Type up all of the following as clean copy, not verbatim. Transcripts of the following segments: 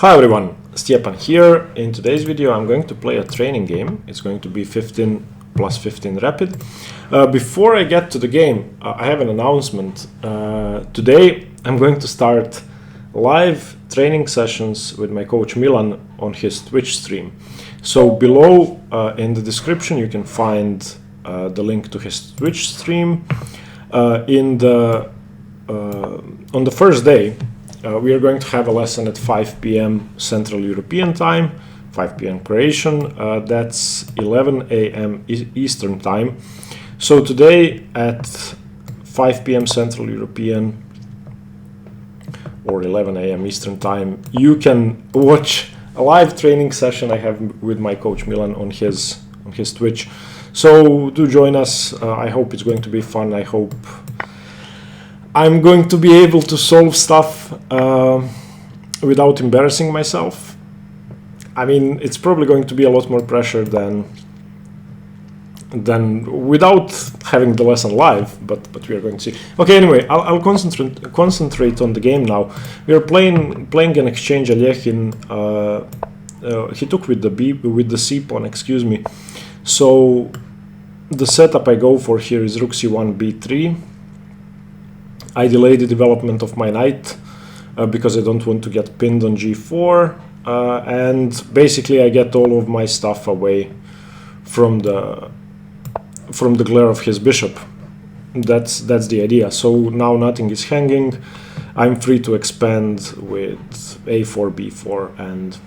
Hi everyone, Stjepan here. In today's video I'm going to play a training game. It's going to be 15 plus 15 rapid. Before I get to the game, I have an announcement. Today I'm going to start live training sessions with my coach Milan on his Twitch stream. So below in the description you can find the link to his Twitch stream. On the first day, we are going to have a lesson at 5 p.m. Central European Time, 5 p.m. Croatian, that's 11 a.m. Eastern Time. So today at 5 p.m. Central European or 11 a.m. Eastern Time, you can watch a live training session I have with my coach Milan on his Twitch. So do join us. I hope it's going to be fun. I hope I'm going to be able to solve stuff without embarrassing myself. I mean, it's probably going to be a lot more pressure than without having the lesson live, but we are going to see. Okay, anyway, I'll concentrate on the game now. We are playing an exchange Alekhine. He took with the C pawn, excuse me. So the setup I go for here is rook c1 b3. I delay the development of my knight because I don't want to get pinned on g4, and basically I get all of my stuff away from the glare of his bishop. That's the idea. So now nothing is hanging. I'm free to expand with a4, b4, and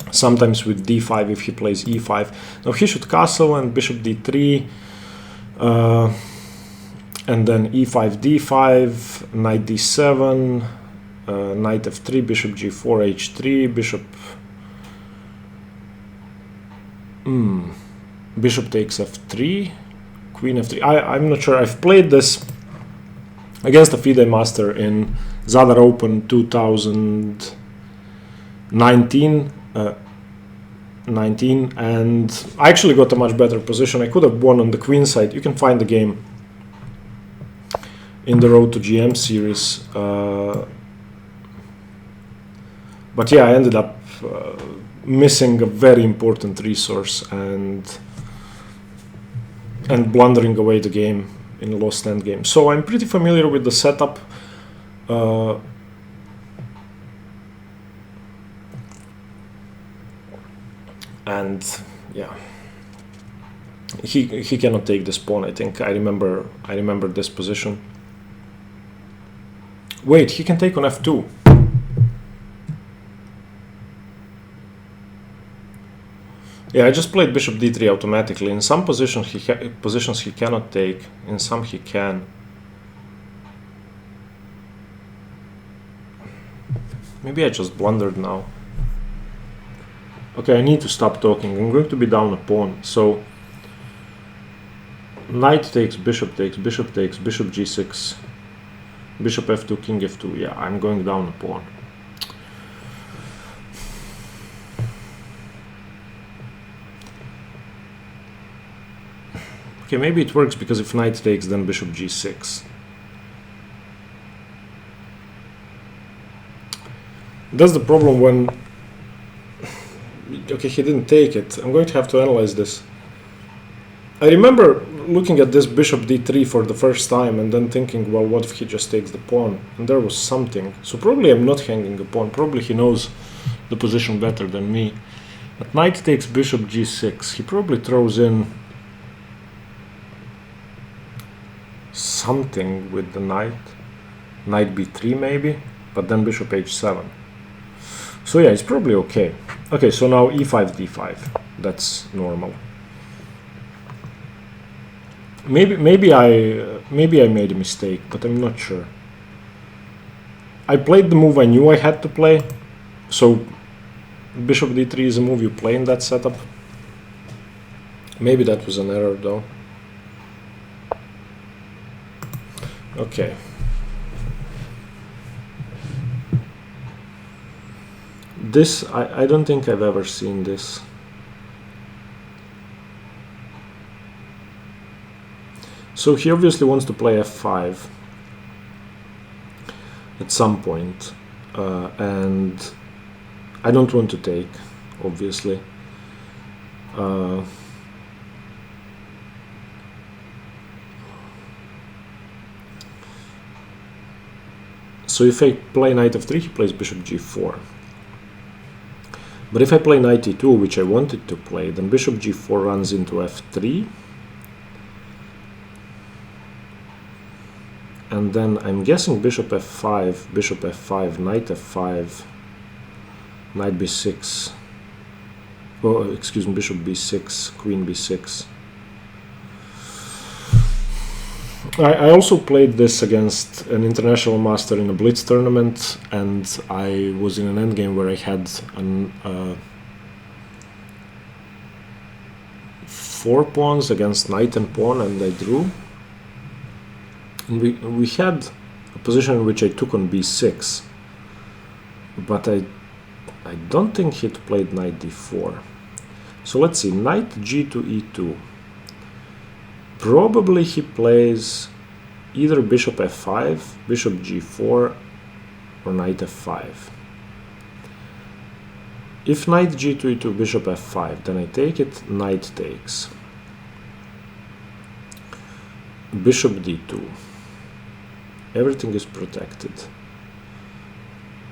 sometimes with d5 if he plays e5. Now he should castle and bishop d3. And then e5, d5, knight d7, knight f3, bishop g4, h3, bishop takes f3, queen f3. I'm not sure. I've played this against a FIDE master in Zadar Open 2019, and I actually got a much better position. I could have won on the queen side. You can find the game in the Road to GM series, but yeah, I ended up missing a very important resource and blundering away the game in a lost endgame. So I'm pretty familiar with the setup. And yeah, he cannot take this pawn. I think I remember this position. Wait, he can take on f2. Yeah, I just played bishop d3 automatically. In some positions he cannot take, in some he can. Maybe I just blundered now. Okay, I need to stop talking. I'm going to be down a pawn. So knight takes, bishop takes, bishop takes, bishop g6. Bishop f2, king f2. Yeah, I'm going down a pawn. Okay, maybe it works because if knight takes, then bishop g6. That's the problem when... Okay, he didn't take it. I'm going to have to analyze this. I remember looking at this bishop d3 for the first time and then thinking, well, what if he just takes the pawn? And there was something. So probably I'm not hanging a pawn. Probably he knows the position better than me. But knight takes bishop g6. He probably throws in something with the knight. Knight b3 maybe, but then bishop h7. So yeah, it's probably okay. Okay, so now e5, d5. That's normal. Maybe I made a mistake, but I'm not sure. I played the move I knew I had to play, so bishop d3 is a move you play in that setup. Maybe that was an error though. Okay. This, I don't think I've ever seen this. So he obviously wants to play f5 at some point, and I don't want to take, obviously. So if I play knight f3, he plays bishop g4. But if I play knight e2, which I wanted to play, then bishop g4 runs into f3. And then I'm guessing bishop f5, knight f5, knight b6. Oh, excuse me, bishop b6, queen b6. I also played this against an international master in a blitz tournament, and I was in an endgame where I had 4 pawns against knight and pawn, and I drew. And we had a position in which I took on b6, but I don't think he'd played knight d4. So let's see, knight g to e2. Probably he plays either bishop f5, bishop g4, or knight f5. If knight g to e2, bishop f5, then I take it, knight takes. Bishop d2. Everything is protected.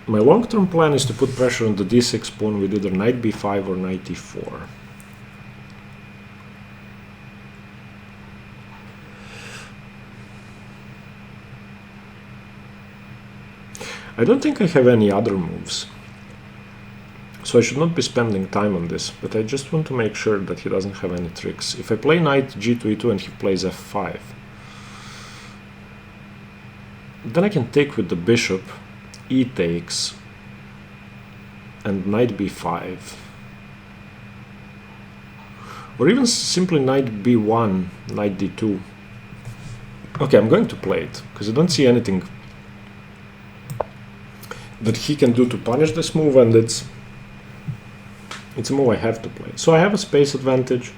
My long-term plan is to put pressure on the d6 pawn with either knight b5 or knight e4. I don't think I have any other moves, so I should not be spending time on this, but I just want to make sure that he doesn't have any tricks. If I play knight g to e2 and he plays f5, then I can take with the bishop, e takes, and knight b5. Or even simply knight b1, knight d2. Okay, I'm going to play it, because I don't see anything that he can do to punish this move, and it's a move I have to play. So I have a space advantage.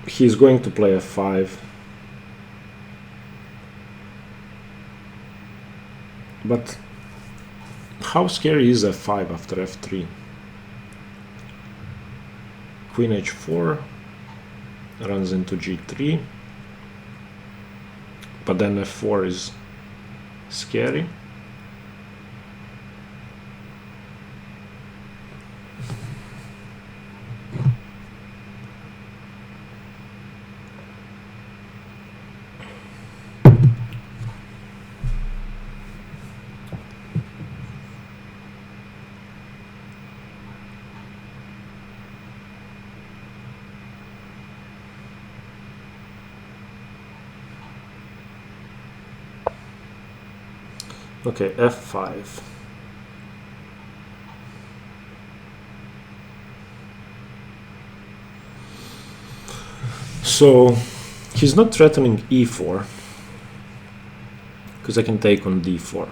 He's going to play f5. But how scary is f5 after f3? Queen h4 runs into g3, but then f4 is scary. Okay, f5. So he's not threatening e4, because I can take on d4.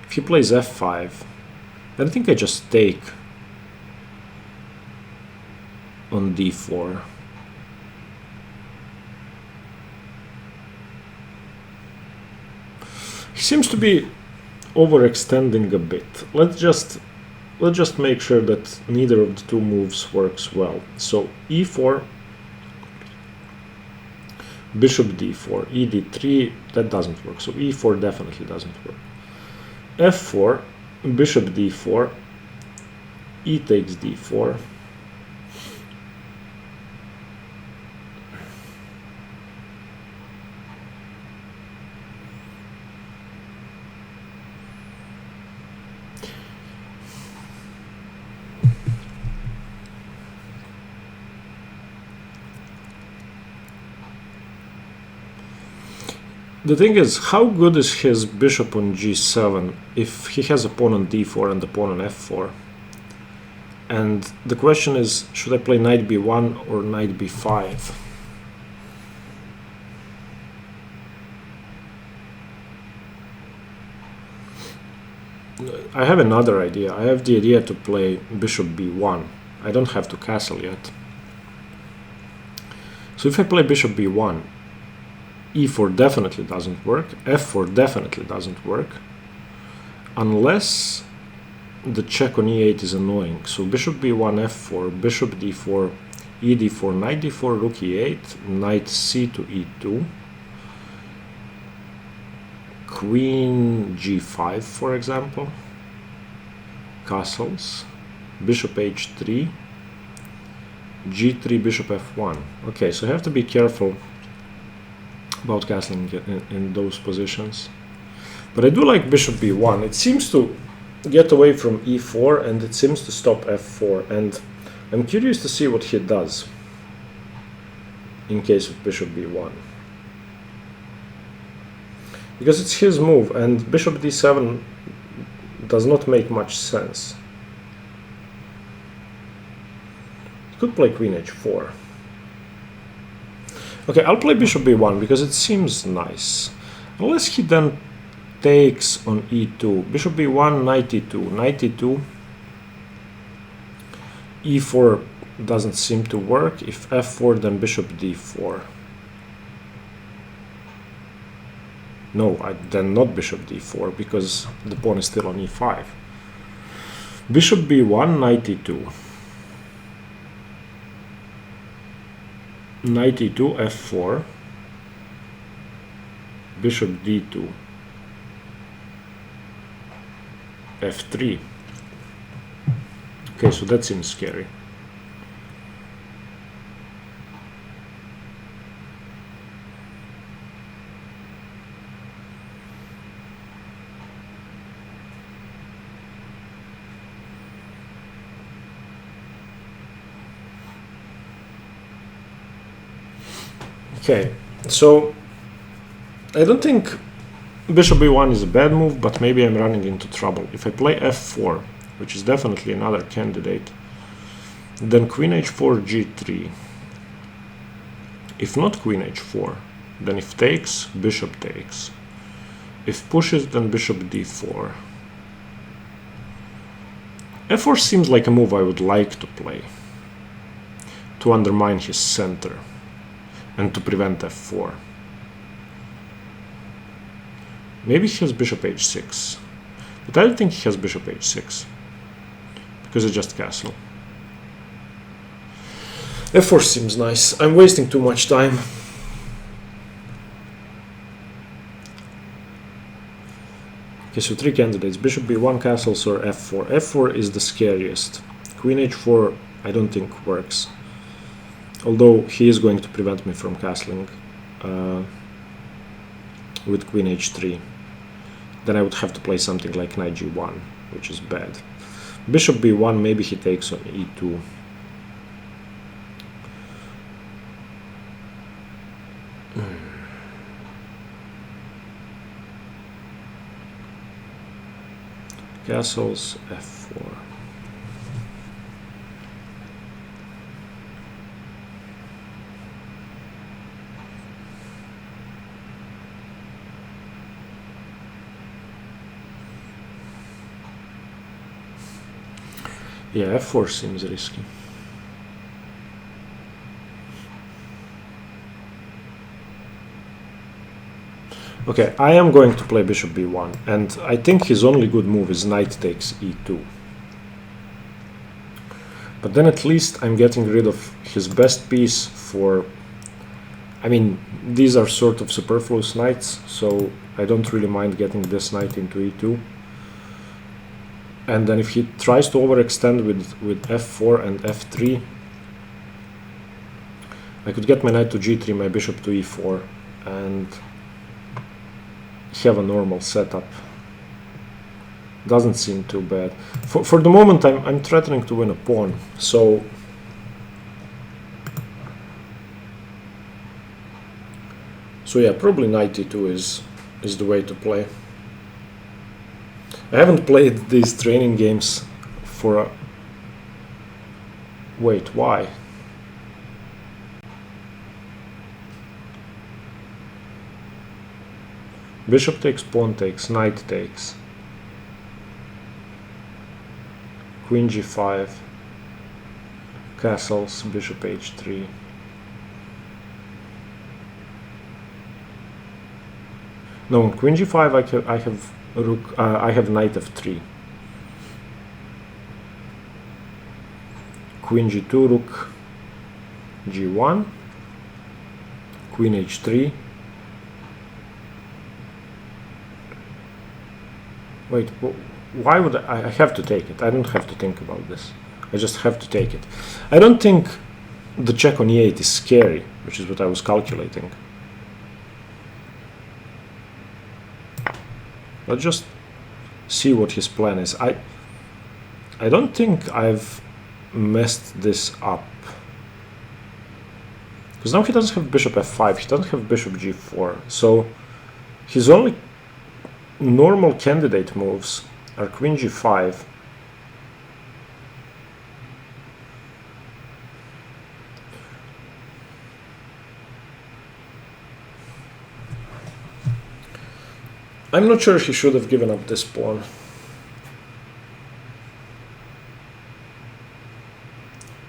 If he plays f5, then I think I just take on d4. He seems to be overextending a bit. Let's just make sure that neither of the two moves works well. So e4, bishop d4, e d3, that doesn't work. So e4 definitely doesn't work. f4, bishop d4, e takes d4. The thing is, how good is his bishop on g7 if he has a pawn on d4 and a pawn on f4? And the question is, should I play knight b1 or knight b5? I have another idea. I have the idea to play bishop b1. I don't have to castle yet. So if I play bishop b1, e4 definitely doesn't work, f4 definitely doesn't work. unless the check on e8 is annoying. So bishop b1, f4, bishop d4, e d4, knight d4, rook e8, knight c to e2, queen g5, for example, castles, bishop h3, g3, bishop f1. Okay, so you have to be careful about castling in those positions. But I do like bishop b1. It seems to get away from e4 and it seems to stop f4. And I'm curious to see what he does in case of bishop b1. Because it's his move and bishop d7 does not make much sense. He could play queen h4. Okay, I'll play bishop b1 because it seems nice. Unless he then takes on e2. Bishop b1, knight e2. Knight e2. e4 doesn't seem to work. If f4, then bishop d4. No, then not bishop d4 because the pawn is still on e5. Bishop b1, knight e2. Knight e2, f4. Bishop d2. f3. Okay, so that seems scary. Okay, so I don't think bishop b1 is a bad move, but maybe I'm running into trouble. If I play f4, which is definitely another candidate, then queen h4, g3. If not queen h4, then if takes, bishop takes. If pushes, then bishop d4. f4 seems like a move I would like to play to undermine his center and to prevent f4. Maybe he has bishop h6, but I don't think he has bishop h6 because it's just castle. f4 seems nice. I'm wasting too much time. Okay, so three candidates: bishop b1, castles, or f4. f4 is the scariest. Queen h4 I don't think works, although he is going to prevent me from castling with queen h3. Then I would have to play something like knight g1, which is bad. Bishop b1, maybe he takes on e2. Castles, f4. Yeah, f4 seems risky. Okay, I am going to play bishop b1, and I think his only good move is knight takes e2. But then at least I'm getting rid of his best piece for... I mean, these are sort of superfluous knights, so I don't really mind getting this knight into e2. And then if he tries to overextend with f4 and f3, I could get my knight to g3, my bishop to e4, and have a normal setup. Doesn't seem too bad. For the moment, I'm threatening to win a pawn, so yeah, probably knight e2 is the way to play. I haven't played these training games for a... Wait, why? Bishop takes, pawn takes, knight takes. Queen g5. Castles, bishop h3. No, on queen g5 I have Rook. I have knight f3. Queen g2, rook g1, queen h3. Wait, why would I have to take it? I don't have to think about this. I just have to take it. I don't think the check on e8 is scary, which is what I was calculating. Let's just see what his plan is. I don't think I've messed this up. Because now he doesn't have bishop f5, he doesn't have bishop g4. So his only normal candidate moves are queen g5, I'm not sure he should have given up this pawn.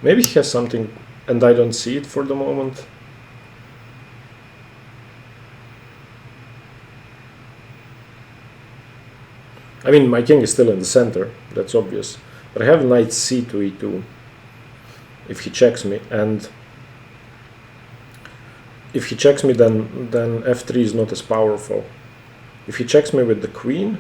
Maybe he has something and I don't see it for the moment. I mean, my king is still in the center, that's obvious. But I have knight c to e2 if he checks me, and if he checks me then f3 is not as powerful. If he checks me with the queen,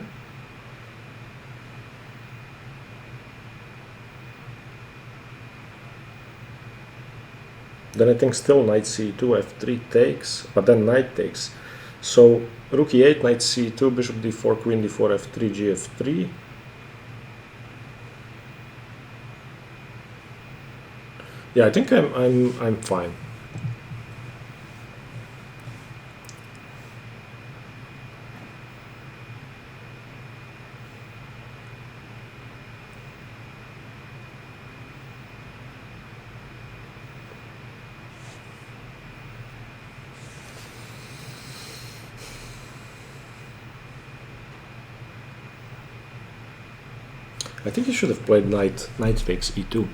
then I think still knight c2, f3 takes, but then knight takes. So rook e8, knight c2, bishop d4, queen d4, f3, gf3. Yeah, I think I'm fine. I think he should have played knight takes e2.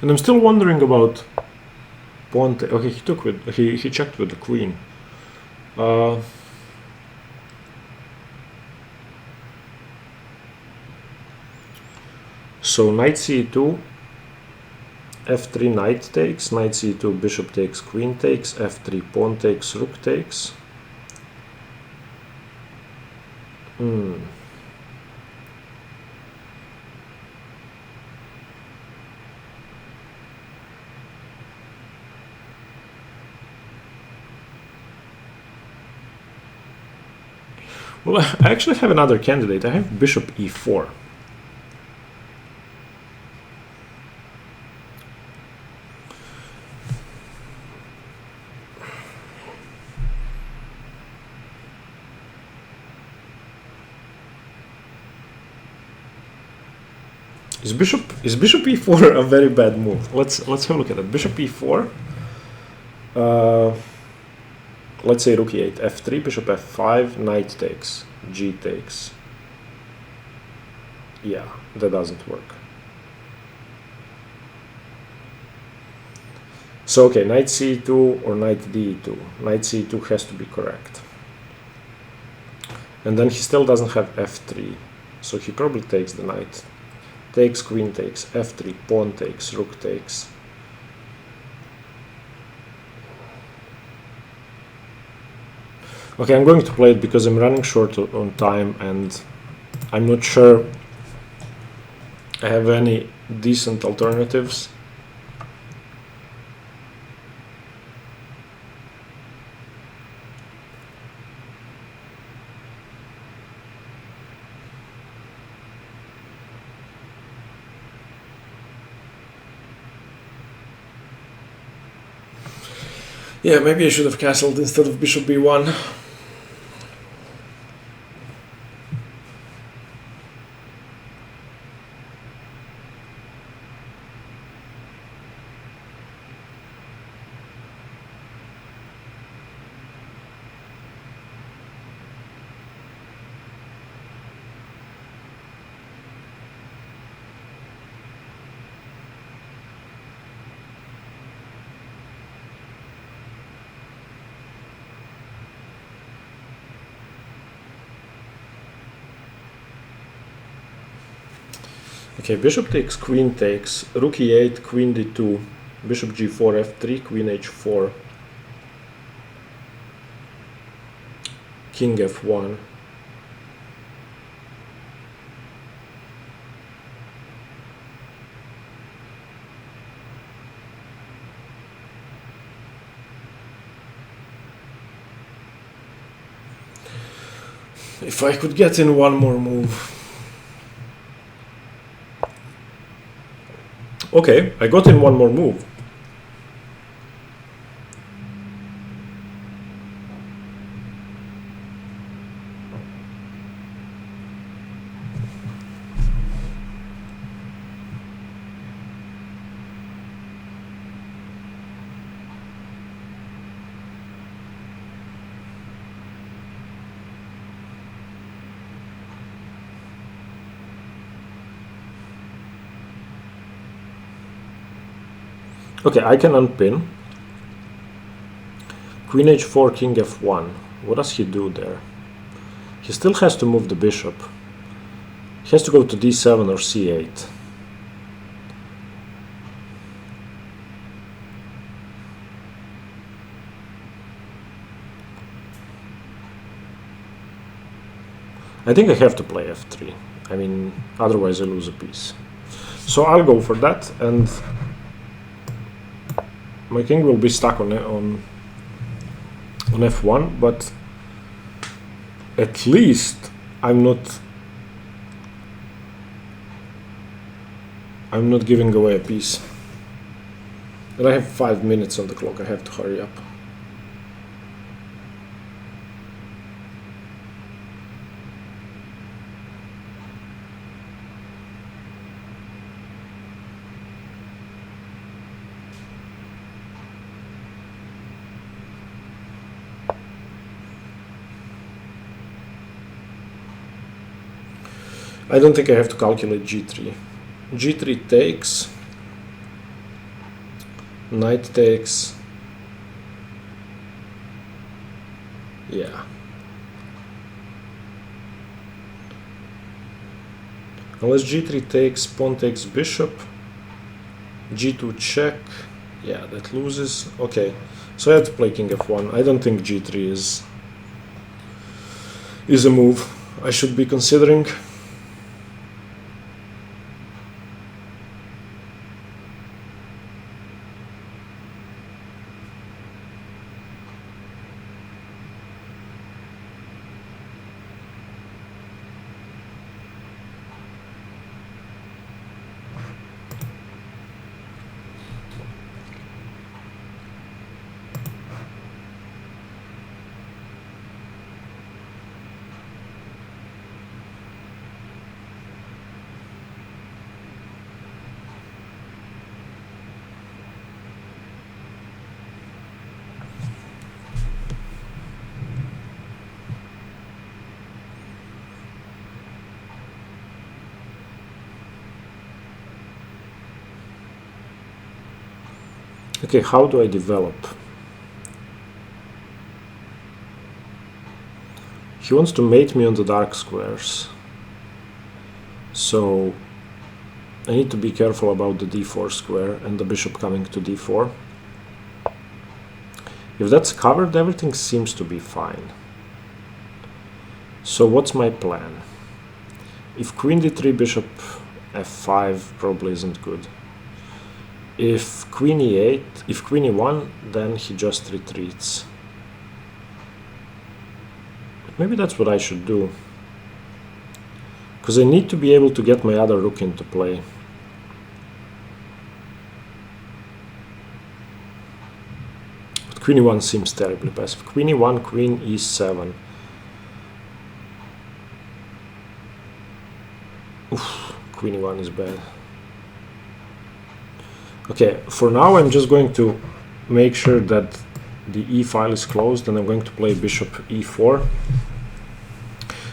And I'm still wondering about pawn. Okay, he took with he checked with the queen. So knight c2, f3 knight takes, knight c2 bishop takes, queen takes, f3 pawn takes, rook takes. Well, I actually have another candidate. I have bishop e4. Is bishop e4 a very bad move? Let's have a look at it. Bishop e4. Let's say rook e8, f3, bishop f5, knight takes, g takes. Yeah, that doesn't work. So okay, knight c2 or knight d2. Knight c2 has to be correct. And then he still doesn't have f3, so he probably takes the knight. Takes, queen takes, f3, pawn takes, rook takes. Okay, I'm going to play it because I'm running short on time and I'm not sure I have any decent alternatives. Yeah, maybe I should have castled instead of bishop b1. Okay, bishop takes, queen takes, rook e8, queen d2, bishop g4, f3, queen h4, king f1. If I could get in one more move. Okay, I got in one more move. Okay, I can unpin. Queen h4, king f1. What does he do there? He still has to move the bishop. He has to go to d7 or c8. I think I have to play f3. I mean, otherwise I lose a piece. So I'll go for that, and my king will be stuck on f1, but at least I'm not giving away a piece. And I have 5 minutes on the clock. I have to hurry up. I don't think I have to calculate g3. g3 takes, knight takes, yeah. Unless g3 takes, pawn takes bishop, g2 check, yeah, that loses. Okay, so I have to play king f1. I don't think g3 is a move I should be considering. Okay, how do I develop? He wants to mate me on the dark squares. So I need to be careful about the d4 square and the bishop coming to d4. If that's covered, everything seems to be fine. So what's my plan? If queen d3, bishop f5 probably isn't good. If queen e8, if queen e1, then he just retreats. But maybe that's what I should do. Because I need to be able to get my other rook into play. But queen e1 seems terribly passive. Queen e1, queen e7. Oof, queen e1 is bad. Okay, for now I'm just going to make sure that the e file is closed, and I'm going to play bishop e4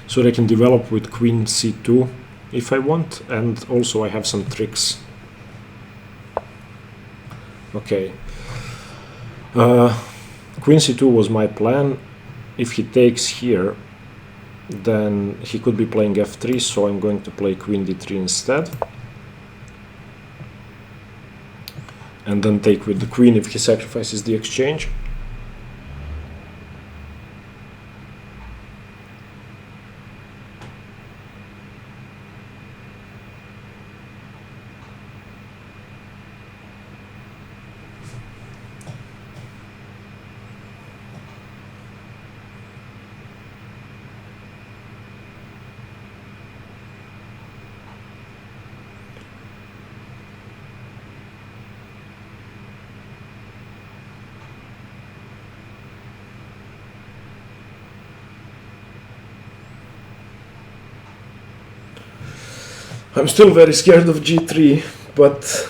so that I can develop with queen c2 if I want, and also I have some tricks. Okay, queen c2 was my plan. If he takes here, then he could be playing f3, so I'm going to play queen d3 instead. and then take with the queen if he sacrifices the exchange. I'm still very scared of g3, but...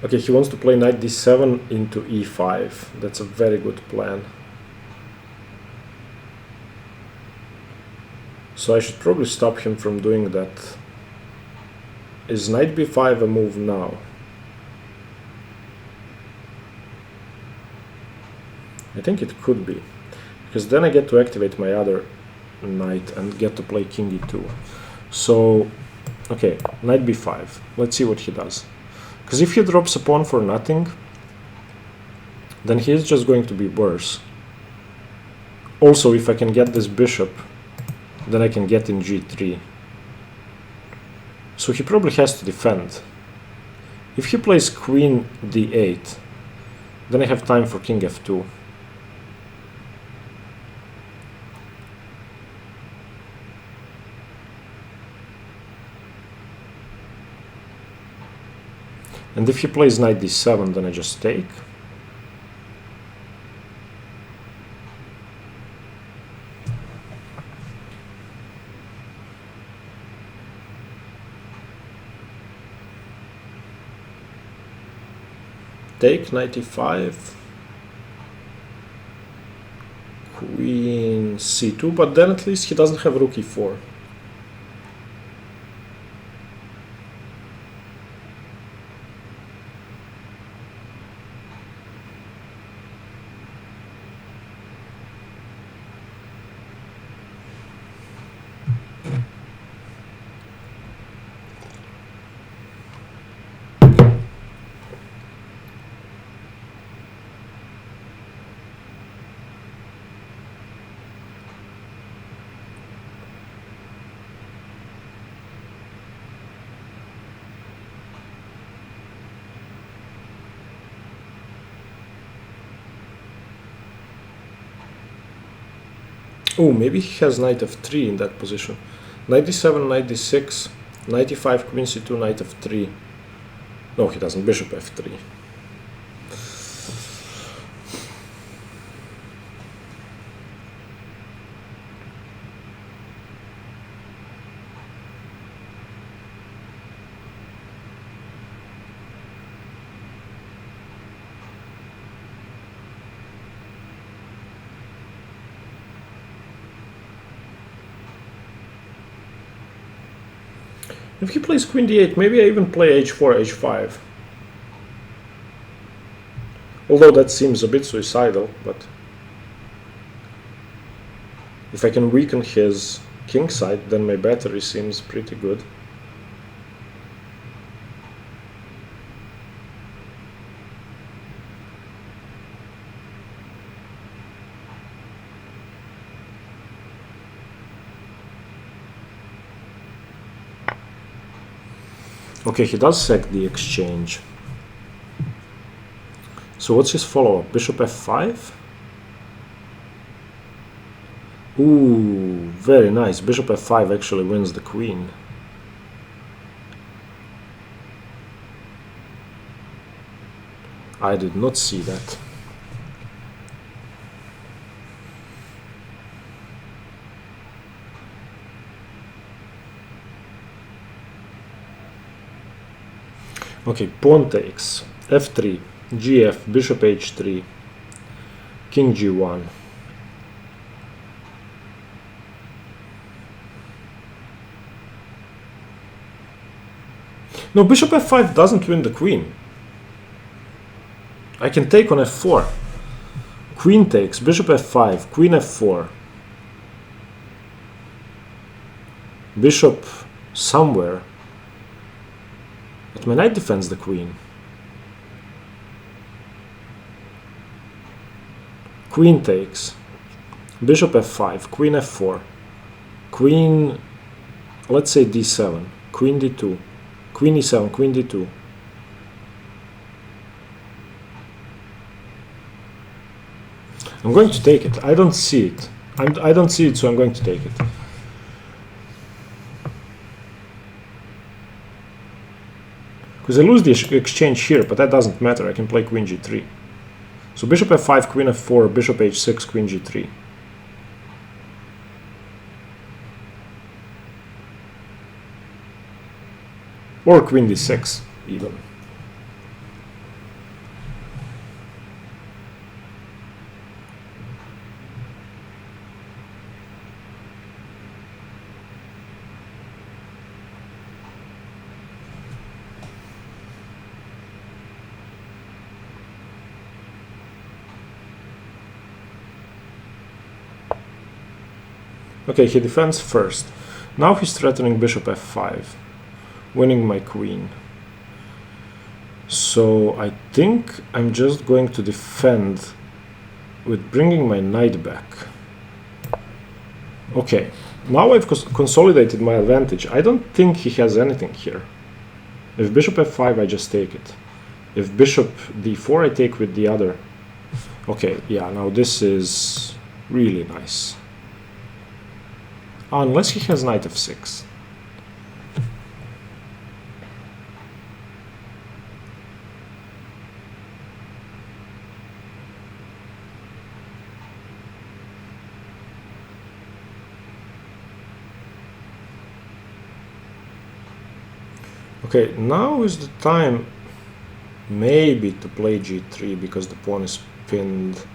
Okay, he wants to play knight d7 into e5. That's a very good plan. So I should probably stop him from doing that. Is knight b5 a move now? I think it could be, because then I get to activate my other knight and get to play king e2. So, okay, knight b5. Let's see what he does. Because if he drops a pawn for nothing, then he is just going to be worse. Also, if I can get this bishop, then I can get in g3. So he probably has to defend. If he plays queen d8, then I have time for king f2. And if he plays knight d7, then I just take. Take knight e5. Queen c2, but then at least he doesn't have rook e4. Oh, maybe he has knight f3 in that position. Knight d7, knight d6, knight e5, queen c2, knight f3. No, he doesn't. Bishop f3. If he plays queen d8, maybe I even play h4, h5. Although that seems a bit suicidal, but if I can weaken his king side, then my battery seems pretty good. Okay, he does sack the exchange. So what's his follow-up? Bishop f5? Ooh, very nice. Bishop f5 actually wins the queen. I did not see that. Okay, pawn takes, f3, gf, bishop h3, king g1. No, bishop f5 doesn't win the queen. I can take on f4. Queen takes, bishop f5, queen f4. Bishop somewhere. But my knight defends the queen. Queen takes. Bishop f5, queen f4. Queen, let's say d7. Queen d2. Queen e7, queen d2. I'm going to take it. I don't see it. I don't see it, so I'm going to take it. Because I lose the exchange here, but that doesn't matter. I can play queen g3. So bishop f5, queen f4, bishop h6, queen g3. Or queen d6, even. Okay, he defends first. Now he's threatening bishop f5, winning my queen. So I think I'm just going to defend with bringing my knight back. Okay, now I've consolidated my advantage. I don't think he has anything here. If bishop f5, I just take it. If bishop d4, I take with the other. Okay, yeah, now this is really nice. Unless he has knight f6. Okay, now is the time maybe to play g3 because the pawn is pinned.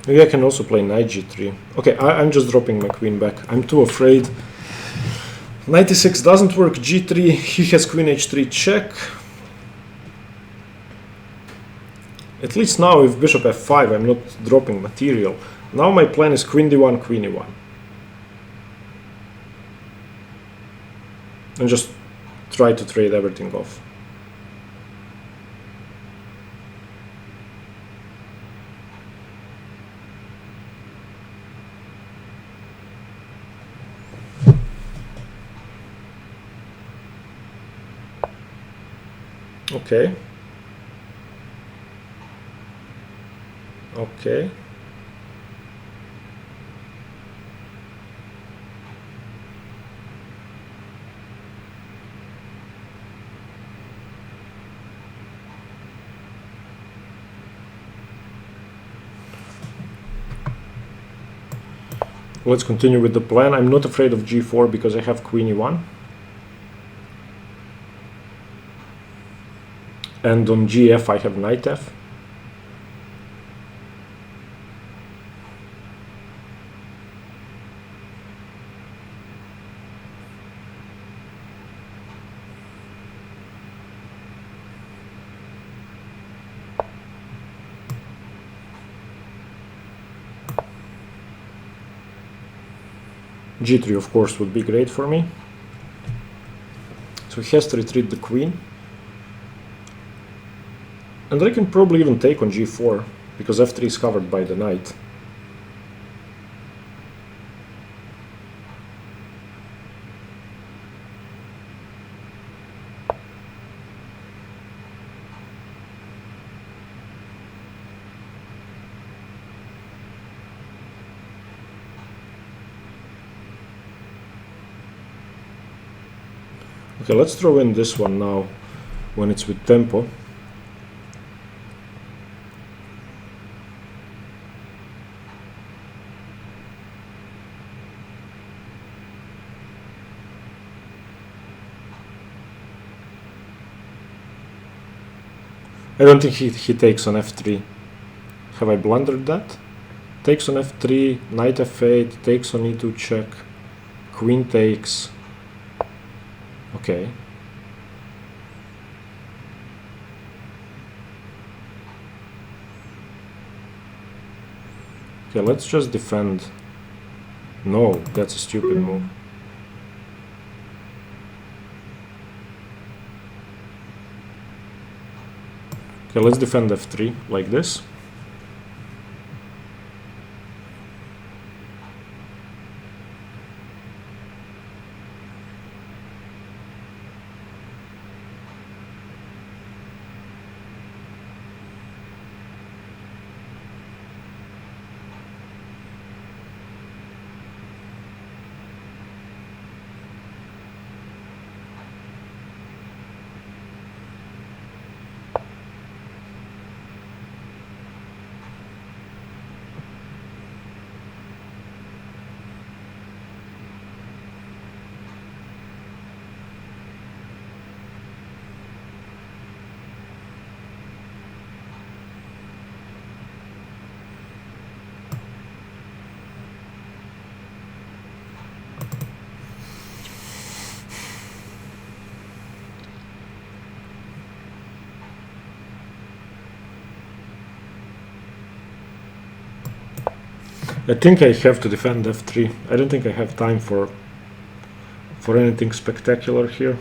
Maybe I can also play knight g3. Okay, I'm just dropping my queen back. I'm too afraid. Knight e6 doesn't work. g3, he has queen h3 check. At least now, if bishop f5, I'm not dropping material. Now my plan is queen d1, queen e1. And just try to trade everything off. Okay. Okay. Let's continue with the plan. I'm not afraid of g4 because I have queen e1. And on gf I have knight f. g3 of course would be great for me. So he has to retreat the queen. And I can probably even take on g4, because f3 is covered by the knight. Okay, let's throw in this one now, when it's with tempo. I don't think he takes on f3. Have I blundered that? Takes on f3, knight f8, takes on e2 check, queen takes. Okay. Okay, let's just defend. No, that's a stupid move. Okay, let's defend f3 like this. I think I have to defend f3. I don't think I have time for anything spectacular here.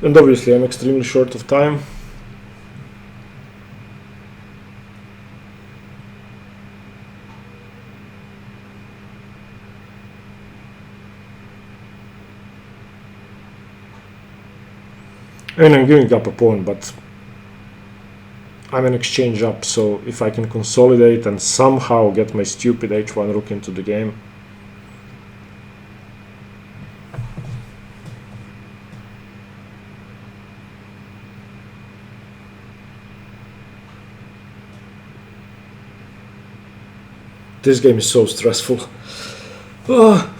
And obviously I'm extremely short of time. And I'm giving up a pawn, but I'm an exchange up, so if I can consolidate and somehow get my stupid h1 rook into the game. This game is so stressful. Ah.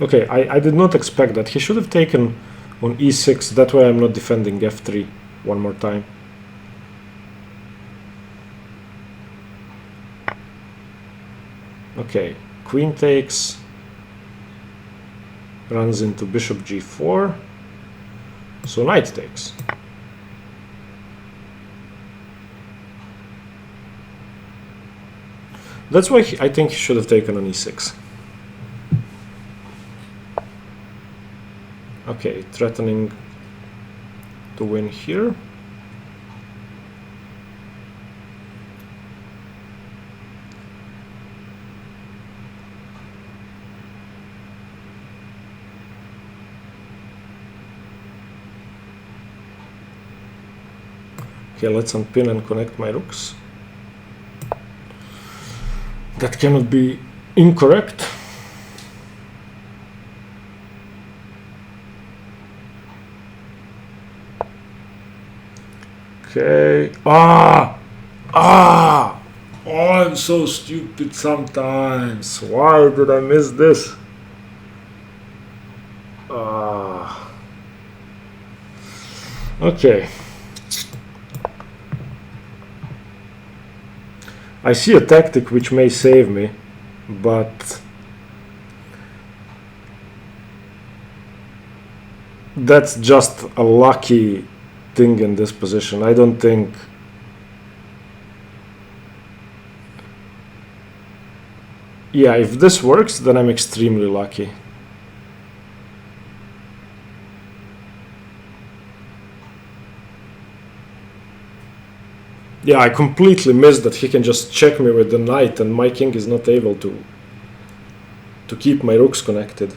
Okay, I did not expect that. He should have taken on e6, that way I'm not defending f3 one more time. Okay, queen takes, runs into bishop g4, so knight takes. That's why I think he should have taken on e6. Okay, threatening to win here. Okay, let's unpin and connect my rooks. That cannot be incorrect. Okay. Oh, I'm so stupid sometimes. Why did I miss this? Okay. I see a tactic which may save me, but that's just a lucky thing in this position. I don't think if this works, then I'm extremely lucky. Yeah, I completely missed that he can just check me with the knight and my king is not able to keep my rooks connected.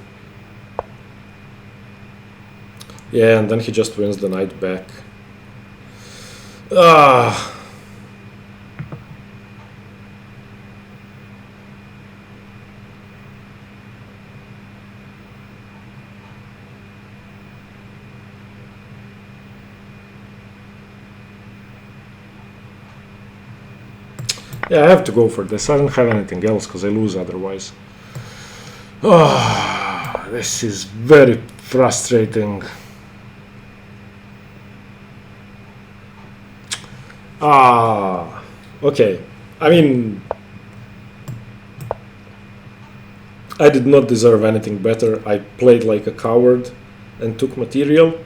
Yeah, and then he just wins the knight back. Yeah, I have to go for this. I don't have anything else because I lose otherwise. Oh, this is very frustrating. Okay. I mean, I did not deserve anything better. I played like a coward and took material.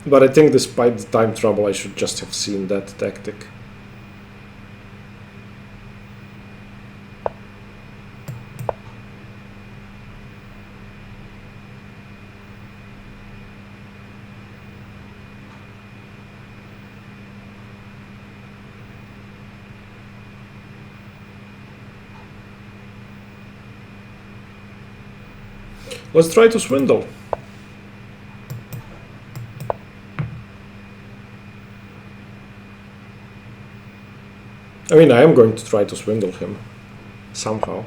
But I think despite the time trouble, I should just have seen that tactic. Let's try to swindle. I mean, I am going to try to swindle him somehow.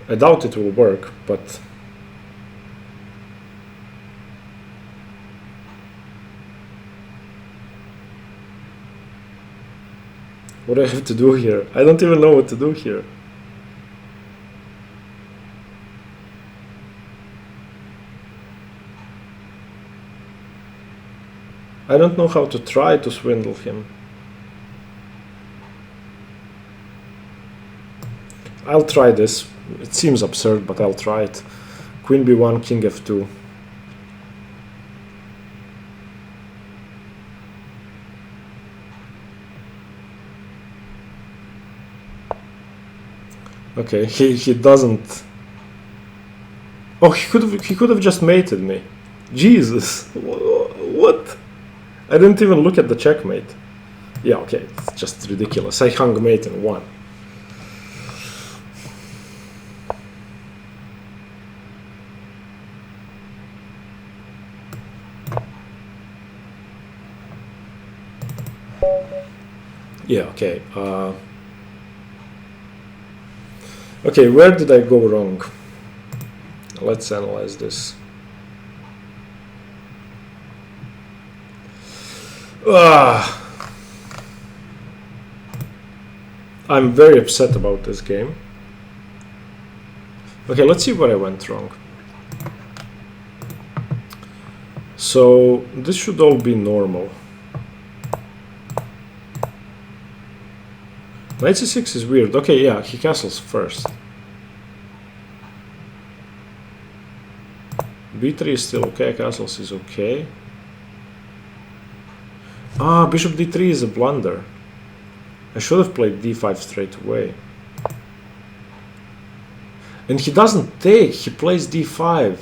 I doubt it will work, but what do I have to do here? I don't even know what to do here. I don't know how to try to swindle him. I'll try this. It seems absurd, but I'll try it. Queen b1, king f2. Okay, he doesn't. Oh, he could have just mated me. Jesus, what? I didn't even look at the checkmate. Yeah, okay, it's just ridiculous. I hung mate and won. Yeah, okay. Okay, where did I go wrong? Let's analyze this. I'm very upset about this game. Okay, let's see where I went wrong. So this should all be normal. Knight c6 is weird. Okay, yeah, he castles first. b3 is still okay, castles is okay. Ah, bishop d3 is a blunder. I should have played d5 straight away. And he doesn't take, he plays d5.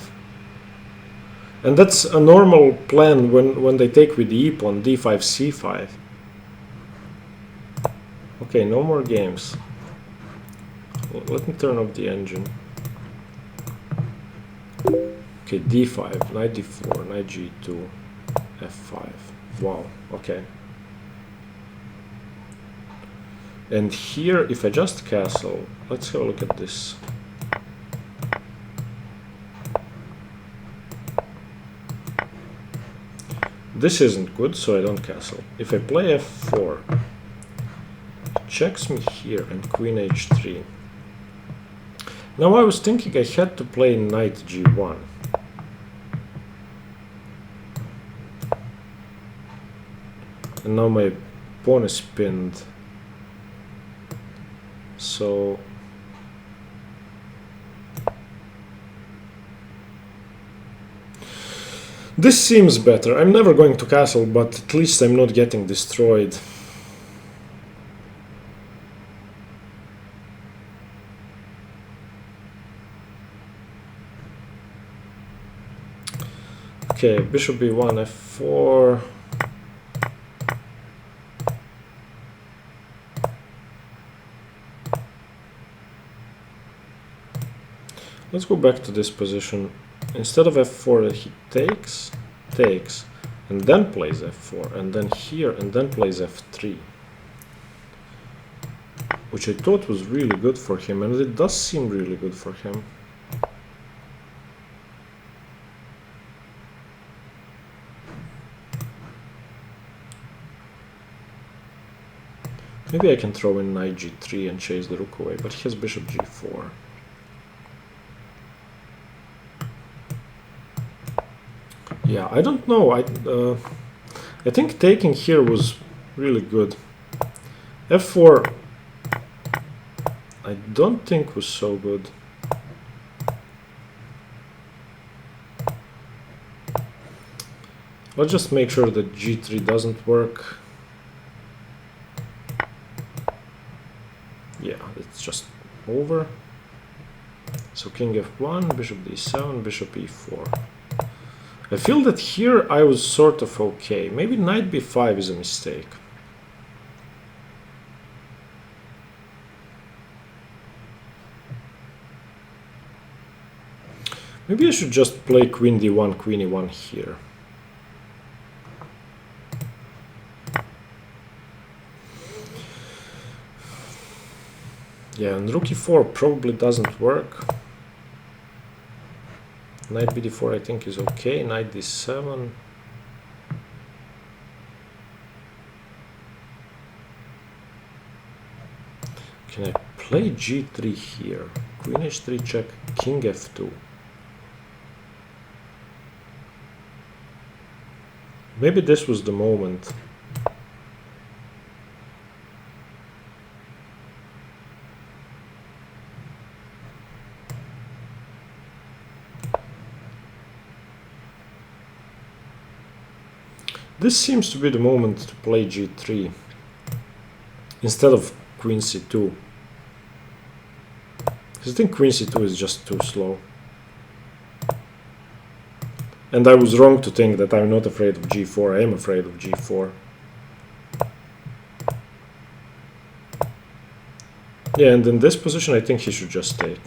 And that's a normal plan when they take with the e-pawn, d5, c5. Okay, no more games. Let me turn off the engine. Okay, d5, knight d4, knight g2, f5. Wow, okay. And here, if I just castle, let's have a look at this. This isn't good, so I don't castle. If I play f4, it checks me here and queen h3. Now I was thinking I had to play knight g1. And now my pawn is pinned. So this seems better. I'm never going to castle, but at least I'm not getting destroyed. Okay, bishop b1, f4. Let's go back to this position. Instead of f4, he takes, and then plays f4, and then here, and then plays f3. Which I thought was really good for him, and it does seem really good for him. Maybe I can throw in knight g3 and chase the rook away, but he has bishop g4. Yeah, I don't know. I think taking here was really good. f4 I don't think was so good. Let's just make sure that g3 doesn't work. Yeah, it's just over. So king f1, bishop d7, bishop e4. I feel that here I was sort of okay. Maybe knight b5 is a mistake. Maybe I should just play queen d1, queen e1 here. Yeah, and rook e4 probably doesn't work. Knight bd4 I think is okay. Knight d7. Can I play g3 here? Queen h3 check, king f2. Maybe this was the moment. This seems to be the moment to play g3 instead of queen c2. Because I think queen c2 is just too slow. And I was wrong to think that I'm not afraid of g4. I am afraid of g4. Yeah, and in this position I think he should just take.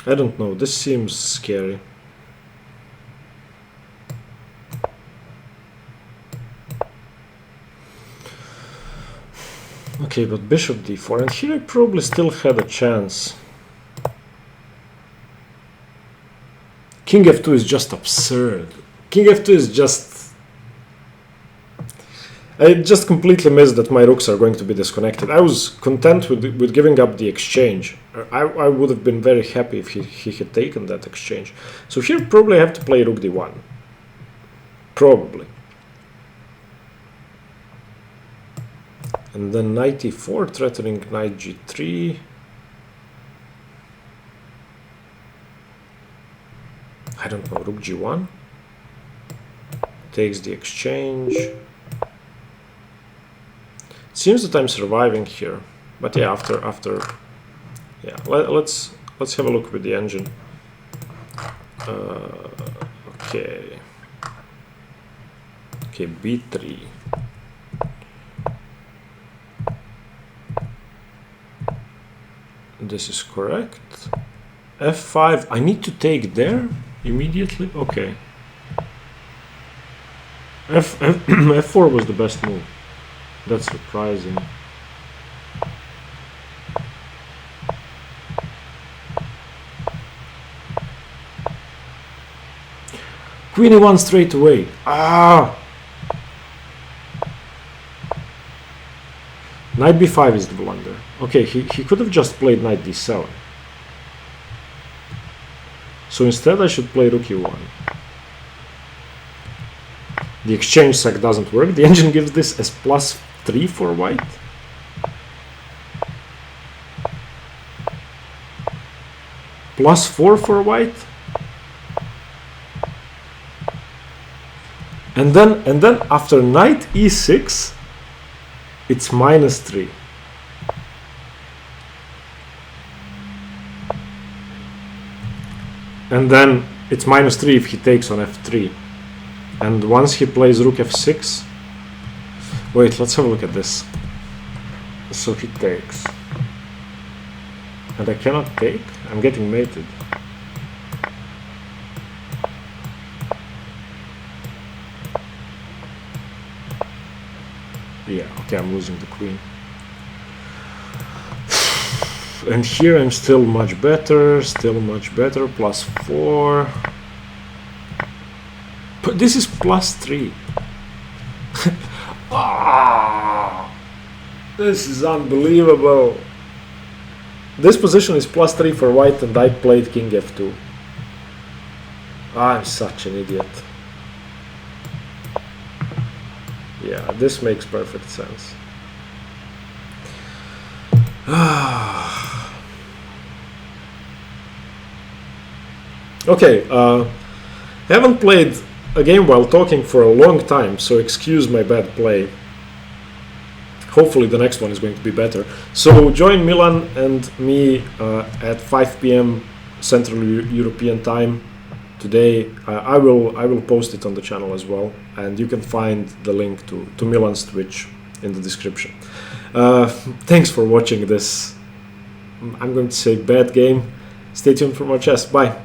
I don't know, this seems scary. Okay, but bishop d4, and here I probably still had a chance. King f2 is just absurd. King f2 is just... I just completely missed that my rooks are going to be disconnected. I was content with giving up the exchange. I would have been very happy if he had taken that exchange. So here probably I have to play rook d1. Probably. And then knight e4, threatening knight g3. I don't know, rook g1. Takes the exchange. Seems that I'm surviving here, but yeah, after yeah, let's have a look with the engine. Okay, b3. This is correct. f5. I need to take there immediately. Okay. f4 was the best move. That's surprising. Queen e1 straight away. Ah! Knight b5 is the blunder. Okay, he could have just played knight d7. So instead I should play rook e1. The exchange sack doesn't work. The engine gives this as +3 for white. +4 for white. And then after knight e6, it's -3. And then it's -3 if he takes on f3. And once he plays rook f6... Wait, let's have a look at this. So he takes. And I cannot take? I'm getting mated. Yeah, okay, I'm losing the queen. And here I'm still much better, +4. But this is +3. Ah, this is unbelievable. This position is +3 for white and I played king f2. I'm such an idiot. Yeah, this makes perfect sense. Okay, haven't played a game while talking for a long time, so excuse my bad play. Hopefully the next one is going to be better. So join Milan and me at 5 p.m. Central European time today. I will post it on the channel as well, and you can find the link to Milan's Twitch in the description. Thanks for watching this, I'm going to say, bad game. Stay tuned for more chess. Bye.